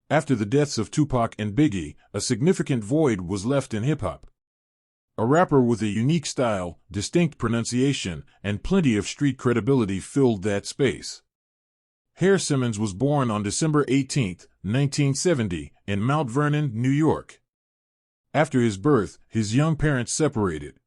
After the deaths of Tupac and Biggie, a significant void was left in hip-hop. A rapper with a unique style, distinct pronunciation, and plenty of street credibility filled that space. Simmons was born on December 18, 1970, in Mount Vernon, New York. After his birth, his young parents separated.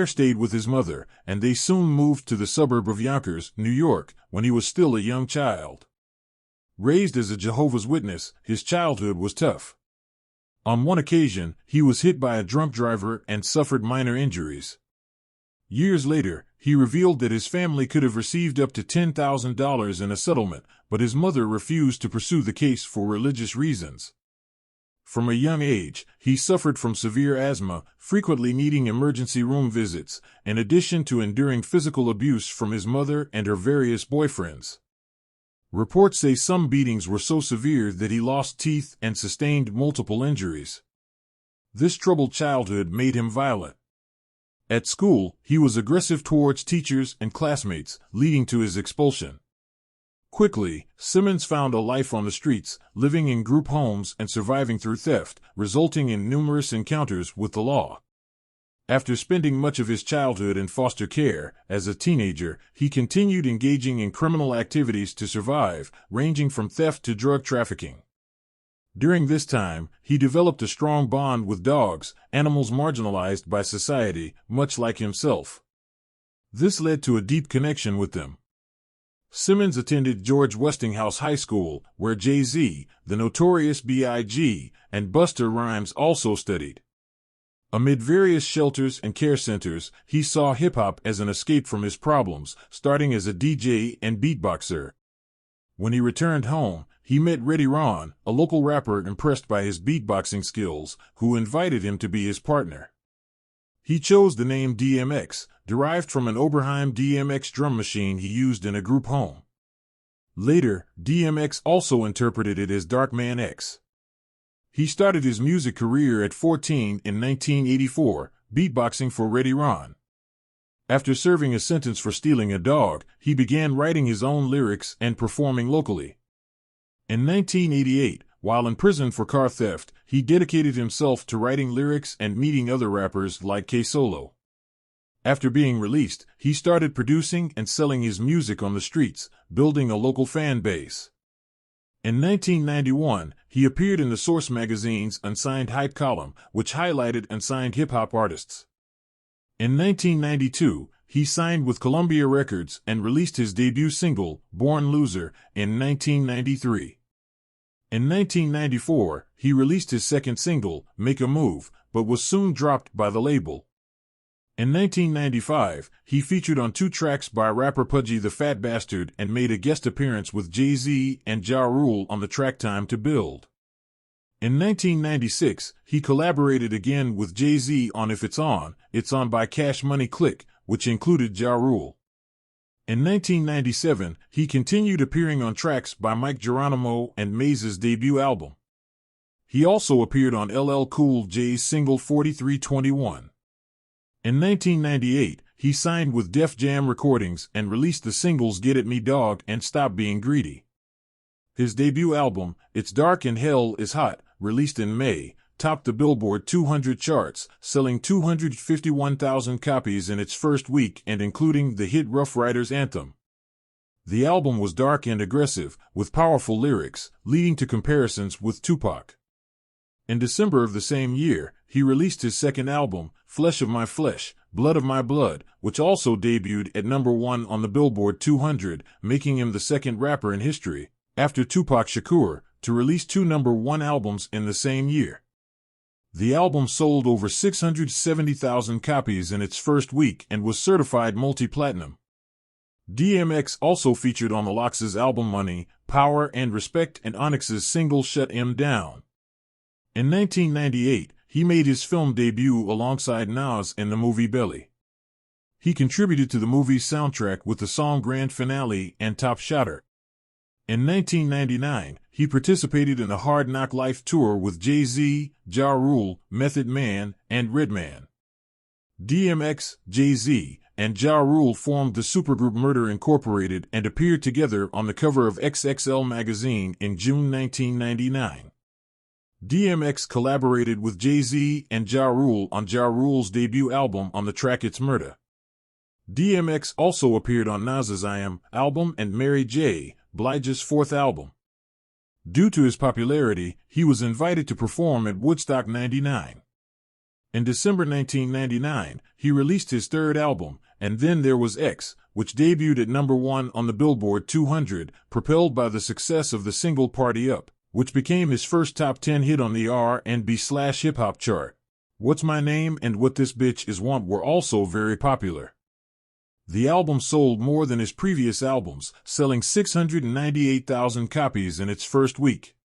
Stayed with his mother, and they soon moved to the suburb of Yonkers, New York, when he was still a young child. Raised as a Jehovah's Witness, his childhood was tough. On one occasion, he was hit by a drunk driver and suffered minor injuries. Years later, he revealed that his family could have received up to $10,000 in a settlement, but his mother refused to pursue the case for religious reasons. From a young age, he suffered from severe asthma, frequently needing emergency room visits, in addition to enduring physical abuse from his mother and her various boyfriends. Reports say some beatings were so severe that he lost teeth and sustained multiple injuries. This troubled childhood made him violent. At school, he was aggressive towards teachers and classmates, leading to his expulsion. Quickly, Simmons found a life on the streets, living in group homes and surviving through theft, resulting in numerous encounters with the law. After spending much of his childhood in foster care, as a teenager, he continued engaging in criminal activities to survive, ranging from theft to drug trafficking. During this time, he developed a strong bond with dogs, animals marginalized by society, much like himself. This led to a deep connection with them. Simmons attended George Westinghouse High School, where Jay-Z, the Notorious B.I.G., and Busta Rhymes also studied. Amid various shelters and care centers, he saw hip-hop as an escape from his problems, starting as a DJ and beatboxer. When he returned home, he met Reddy Ron, a local rapper impressed by his beatboxing skills, who invited him to be his partner. He chose the name DMX, derived from an Oberheim DMX drum machine he used in a group home. Later, DMX also interpreted it as Darkman X. He started his music career at 14 in 1984, beatboxing for Reddy Ron. After serving a sentence for stealing a dog, he began writing his own lyrics and performing locally. In 1988, while in prison for car theft, he dedicated himself to writing lyrics and meeting other rappers like K-Solo. After being released, he started producing and selling his music on the streets, building a local fan base. In 1991, he appeared in the Source magazine's Unsigned Hype column, which highlighted unsigned hip-hop artists. In 1992, he signed with Columbia Records and released his debut single, Born Loser, in 1993. In 1994, he released his second single, Make a Move, but was soon dropped by the label. In 1995, he featured on 2 tracks by rapper Pudgy the Fat Bastard and made a guest appearance with Jay-Z and Ja Rule on the track Time to Build. In 1996, he collaborated again with Jay-Z on If It's On by Cash Money Click, which included Ja Rule. In 1997, he continued appearing on tracks by Mike Geronimo and Maze's debut album. He also appeared on LL Cool J's single 4321. In 1998, he signed with Def Jam Recordings and released the singles Get At Me Dog and Stop Being Greedy. His debut album, It's Dark and Hell Is Hot, released in May, topped the Billboard 200 charts, selling 251,000 copies in its first week and including the hit Rough Riders anthem. The album was dark and aggressive, with powerful lyrics, leading to comparisons with Tupac. In December of the same year, he released his second album, Flesh of My Flesh, Blood of My Blood, which also debuted at #1 on the Billboard 200, making him the second rapper in history, after Tupac Shakur, to release 2 #1 albums in the same year. The album sold over 670,000 copies in its first week and was certified multi-platinum. DMX also featured on the Lox's album Money, Power and Respect and Onyx's single Shut 'Em Down. In 1998, he made his film debut alongside Nas in the movie Belly. He contributed to the movie's soundtrack with the song Grand Finale and Top Shotter. In 1999, he participated in the Hard Knock Life tour with Jay-Z, Ja Rule, Method Man, and Redman. DMX, Jay-Z, and Ja Rule formed the supergroup Murder Incorporated and appeared together on the cover of XXL magazine in June 1999. DMX collaborated with Jay-Z and Ja Rule on Ja Rule's debut album on the track It's Murder. DMX also appeared on Nas's I Am album and Mary J. Blige's fourth album. Due to his popularity, he was invited to perform at Woodstock '99. In December 1999, he released his third album, And Then There Was X, which debuted at number 1 on the Billboard 200, propelled by the success of the single Party Up, which became his first top 10 hit on the R&B/hip-hop chart. What's My Name and What This Bitch Is Want were also very popular. The album sold more than his previous albums, selling 698,000 copies in its first week.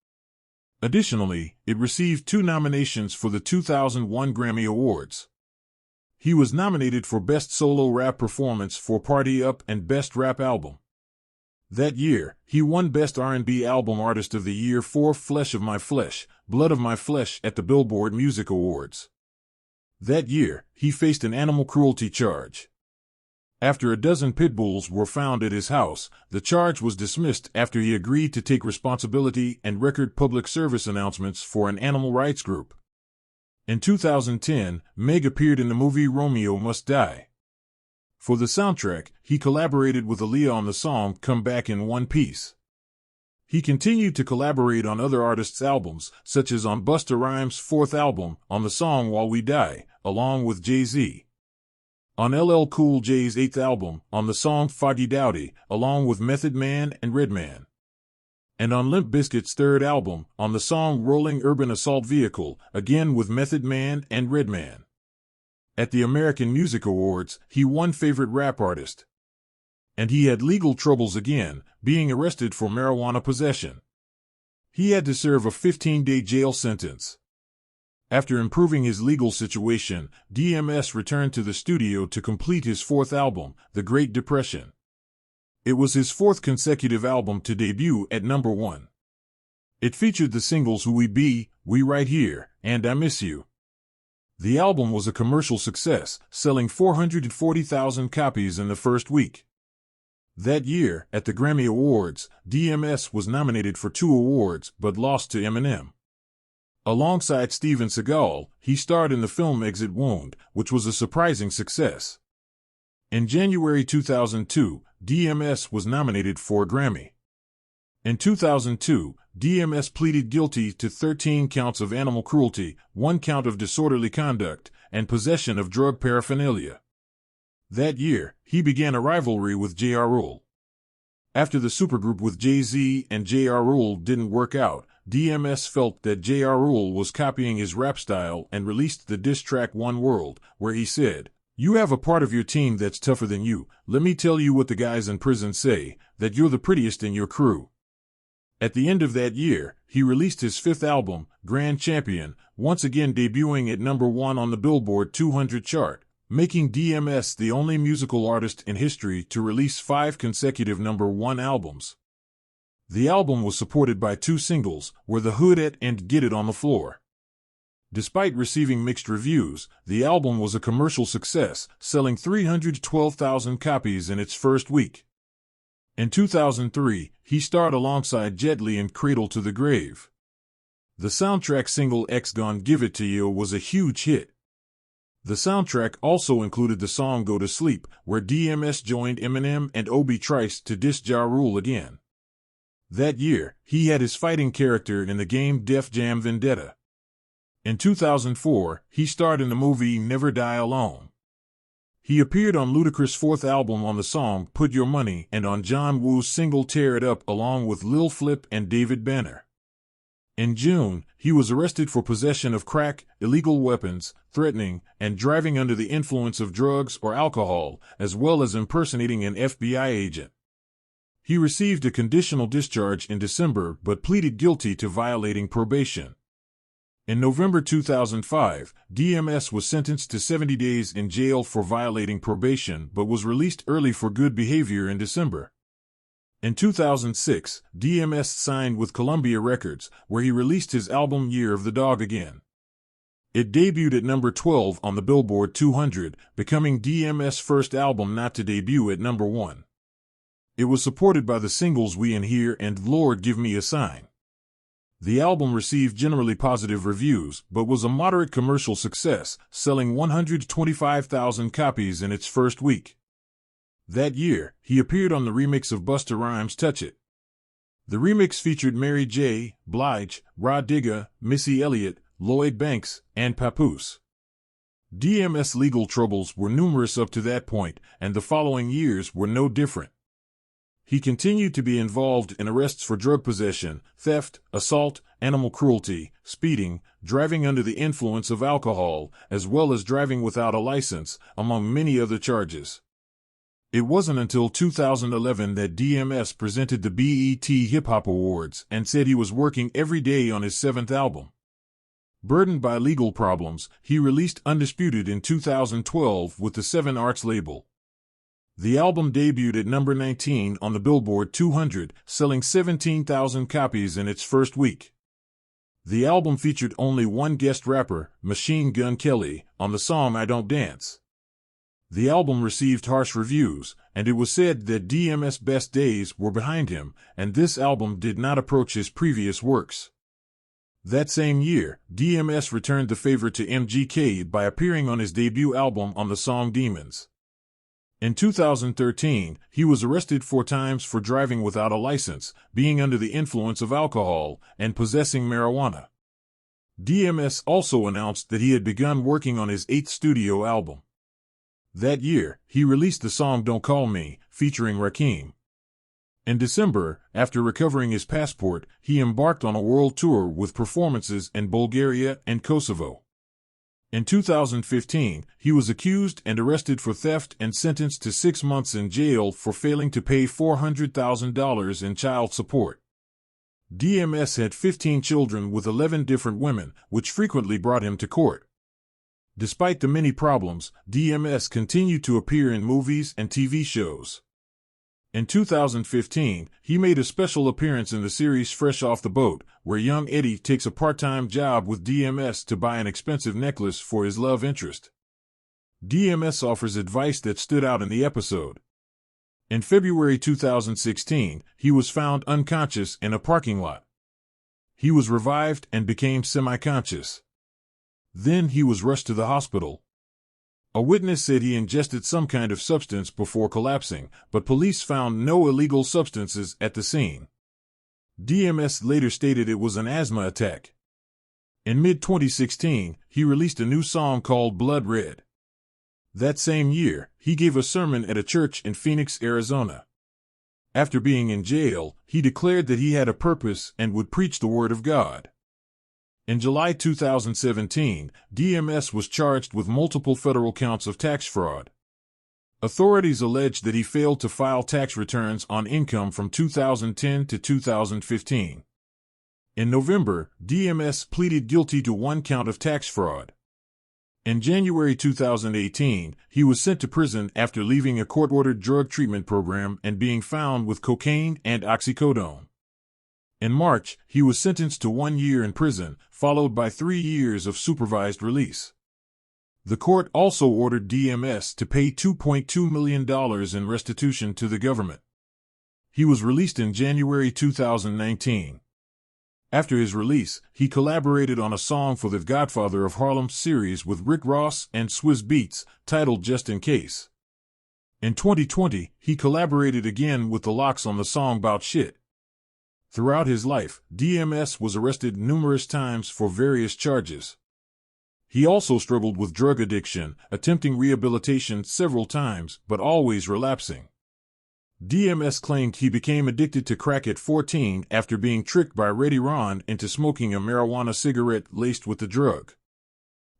Additionally, it received 2 nominations for the 2001 Grammy Awards. He was nominated for Best Solo Rap Performance for Party Up and Best Rap Album. That year, he won Best R&B Album Artist of the Year for Flesh of My Flesh, Blood of My Flesh at the Billboard Music Awards. That year, he faced an animal cruelty charge. After a dozen pit bulls were found at his house, the charge was dismissed after he agreed to take responsibility and record public service announcements for an animal rights group. In 2010, Meg appeared in the movie Romeo Must Die. For the soundtrack, he collaborated with Aaliyah on the song Come Back in One Piece. He continued to collaborate on other artists' albums, such as on Busta Rhymes' fourth album, on the song While We Die, along with Jay-Z. On LL Cool J's 8th album, on the song Foggy Dowdy, along with Method Man and Redman. And on Limp Bizkit's 3rd album, on the song Rolling Urban Assault Vehicle, again with Method Man and Redman. At the American Music Awards, he won Favorite Rap Artist. And he had legal troubles again, being arrested for marijuana possession. He had to serve a 15-day jail sentence. After improving his legal situation, DMX returned to the studio to complete his 4th album, The Great Depression. It was his 4th consecutive album to debut at number 1. It featured the singles Who We Be, We Right Here, and I Miss You. The album was a commercial success, selling 440,000 copies in the first week. That year, at the Grammy Awards, DMX was nominated for 2 awards but lost to Eminem. Alongside Steven Seagal, he starred in the film Exit Wound, which was a surprising success. In January 2002, DMX was nominated for a Grammy. In 2002, DMX pleaded guilty to 13 counts of animal cruelty, 1 count of disorderly conduct, and possession of drug paraphernalia. That year, he began a rivalry with Ja Rule. After the supergroup with Jay-Z and Ja Rule didn't work out, DMX felt that Ja Rule was copying his rap style and released the diss track One World, where he said, "You have a part of your team that's tougher than you. Let me tell you what the guys in prison say, that you're the prettiest in your crew." At the end of that year, he released his 5th album, Grand Champion, once again debuting at number 1 on the Billboard 200 chart, making DMX the only musical artist in history to release 5 consecutive number 1 albums. The album was supported by 2 singles, Where the Hood At and Get It on the Floor. Despite receiving mixed reviews, the album was a commercial success, selling 312,000 copies in its first week. In 2003, he starred alongside Jet Li in Cradle to the Grave. The soundtrack single X Gon Give It To You was a huge hit. The soundtrack also included the song Go to Sleep, where DMX joined Eminem and Obi Trice to diss Ja Rule again. That year, he had his fighting character in the game Def Jam Vendetta. In 2004, he starred in the movie Never Die Alone. He appeared on Ludacris' 4th album on the song Put Your Money and on John Woo's single Tear It Up along with Lil Flip and David Banner. In June, he was arrested for possession of crack, illegal weapons, threatening, and driving under the influence of drugs or alcohol, as well as impersonating an FBI agent. He received a conditional discharge in December but pleaded guilty to violating probation. In November 2005, DMX was sentenced to 70 days in jail for violating probation but was released early for good behavior in December. In 2006, DMX signed with Columbia Records, where he released his album Year of the Dog again. It debuted at number 12 on the Billboard 200, becoming DMS' first album not to debut at number 1. It was supported by the singles We In Here and Lord Give Me a Sign. The album received generally positive reviews, but was a moderate commercial success, selling 125,000 copies in its first week. That year, he appeared on the remix of Busta Rhymes' Touch It. The remix featured Mary J. Blige, Rod Digga, Missy Elliott, Lloyd Banks, and Papoose. DMS' legal troubles were numerous up to that point, and the following years were no different. He continued to be involved in arrests for drug possession, theft, assault, animal cruelty, speeding, driving under the influence of alcohol, as well as driving without a license, among many other charges. It wasn't until 2011 that DMS presented the BET Hip Hop Awards and said he was working every day on his 7th album. Burdened by legal problems, he released Undisputed in 2012 with the 7 Arts label. The album debuted at number 19 on the Billboard 200, selling 17,000 copies in its first week. The album featured only one guest rapper, Machine Gun Kelly, on the song I Don't Dance. The album received harsh reviews, and it was said that DMS' best days were behind him, and this album did not approach his previous works. That same year, DMS returned the favor to MGK by appearing on his debut album on the song Demons. In 2013, he was arrested 4 times for driving without a license, being under the influence of alcohol, and possessing marijuana. DMS also announced that he had begun working on his 8th studio album. That year, he released the song Don't Call Me, featuring Rakim. In December, after recovering his passport, he embarked on a world tour with performances in Bulgaria and Kosovo. In 2015, he was accused and arrested for theft and sentenced to 6 months in jail for failing to pay $400,000 in child support. DMS had 15 children with 11 different women, which frequently brought him to court. Despite the many problems, DMS continued to appear in movies and TV shows. In 2015, he made a special appearance in the series Fresh Off the Boat, where young Eddie takes a part-time job with DMS to buy an expensive necklace for his love interest. DMS offers advice that stood out in the episode. In February 2016, he was found unconscious in a parking lot. He was revived and became semi-conscious. Then he was rushed to the hospital. A witness said he ingested some kind of substance before collapsing, but police found no illegal substances at the scene. DMS later stated it was an asthma attack. In mid-2016, he released a new song called Blood Red. That same year, he gave a sermon at a church in Phoenix, Arizona. After being in jail, he declared that he had a purpose and would preach the Word of God. In July 2017, DMS was charged with multiple federal counts of tax fraud. Authorities alleged that he failed to file tax returns on income from 2010 to 2015. In November, DMS pleaded guilty to 1 count of tax fraud. In January 2018, he was sent to prison after leaving a court-ordered drug treatment program and being found with cocaine and oxycodone. In March, he was sentenced to 1 year in prison, followed by 3 years of supervised release. The court also ordered DMS to pay $2.2 million in restitution to the government. He was released in January 2019. After his release, he collaborated on a song for the Godfather of Harlem series with Rick Ross and Swizz Beatz, titled Just In Case. In 2020, he collaborated again with the Lox on the song Bout Shit. Throughout his life, DMS was arrested numerous times for various charges. He also struggled with drug addiction, attempting rehabilitation several times, but always relapsing. DMS claimed he became addicted to crack at 14 after being tricked by Reddy Ron into smoking a marijuana cigarette laced with the drug.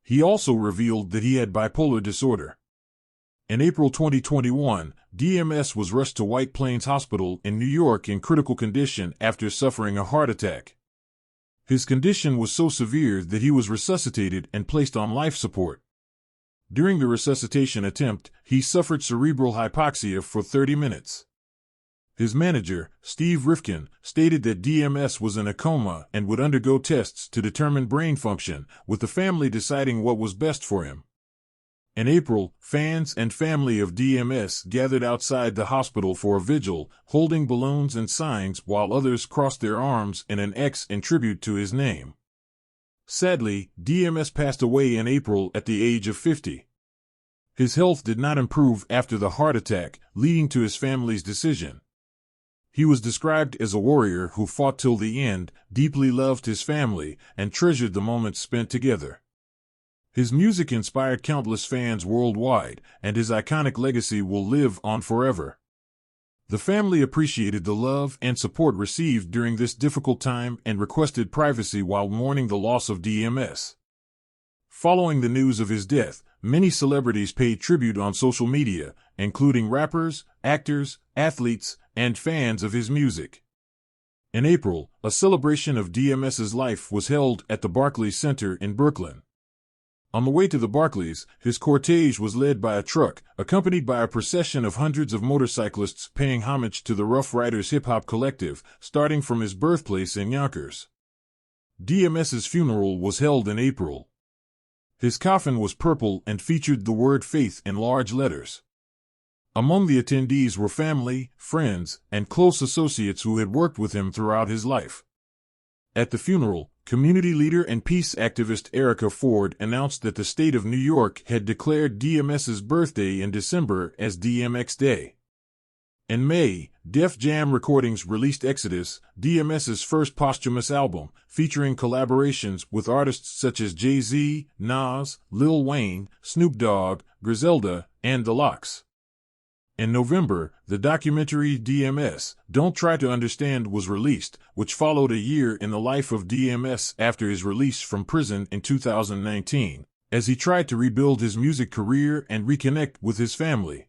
He also revealed that he had bipolar disorder. In April 2021, DMS was rushed to White Plains Hospital in New York in critical condition after suffering a heart attack. His condition was so severe that he was resuscitated and placed on life support. During the resuscitation attempt, he suffered cerebral hypoxia for 30 minutes. His manager, Steve Rifkin, stated that DMS was in a coma and would undergo tests to determine brain function, with the family deciding what was best for him. In April, fans and family of DMS gathered outside the hospital for a vigil, holding balloons and signs while others crossed their arms in an X in tribute to his name. Sadly, DMS passed away in April at the age of 50. His health did not improve after the heart attack, leading to his family's decision. He was described as a warrior who fought till the end, deeply loved his family, and treasured the moments spent together. His music inspired countless fans worldwide, and his iconic legacy will live on forever. The family appreciated the love and support received during this difficult time and requested privacy while mourning the loss of DMS. Following the news of his death, many celebrities paid tribute on social media, including rappers, actors, athletes, and fans of his music. In April, a celebration of DMS's life was held at the Barclays Center in Brooklyn. On the way to the Barclays, his cortege was led by a truck, accompanied by a procession of hundreds of motorcyclists paying homage to the Rough Riders hip-hop collective, starting from his birthplace in Yonkers. DMS's funeral was held in April. His coffin was purple and featured the word faith in large letters. Among the attendees were family, friends, and close associates who had worked with him throughout his life. At the funeral, community leader and peace activist Erica Ford announced that the state of New York had declared DMS's birthday in December as DMX Day. In May, Def Jam Recordings released Exodus, DMS's first posthumous album, featuring collaborations with artists such as Jay-Z, Nas, Lil Wayne, Snoop Dogg, Griselda, and The Lox. In November, the documentary DMS, Don't Try to Understand was released, which followed a year in the life of DMS after his release from prison in 2019, as he tried to rebuild his music career and reconnect with his family.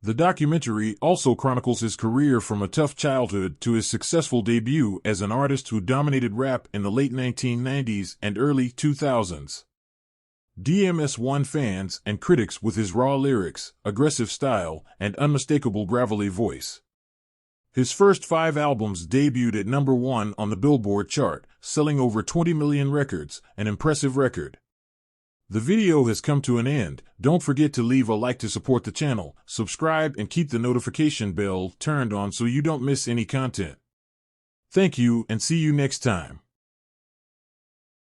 The documentary also chronicles his career from a tough childhood to his successful debut as an artist who dominated rap in the late 1990s and early 2000s. DMS won fans and critics with his raw lyrics, aggressive style, and unmistakable gravelly voice. His first 5 albums debuted at number 1 on the Billboard chart, selling over 20 million records, an impressive record. The video has come to an end. Don't forget to leave a like to support the channel, subscribe, and keep the notification bell turned on so you don't miss any content. Thank you and see you next time.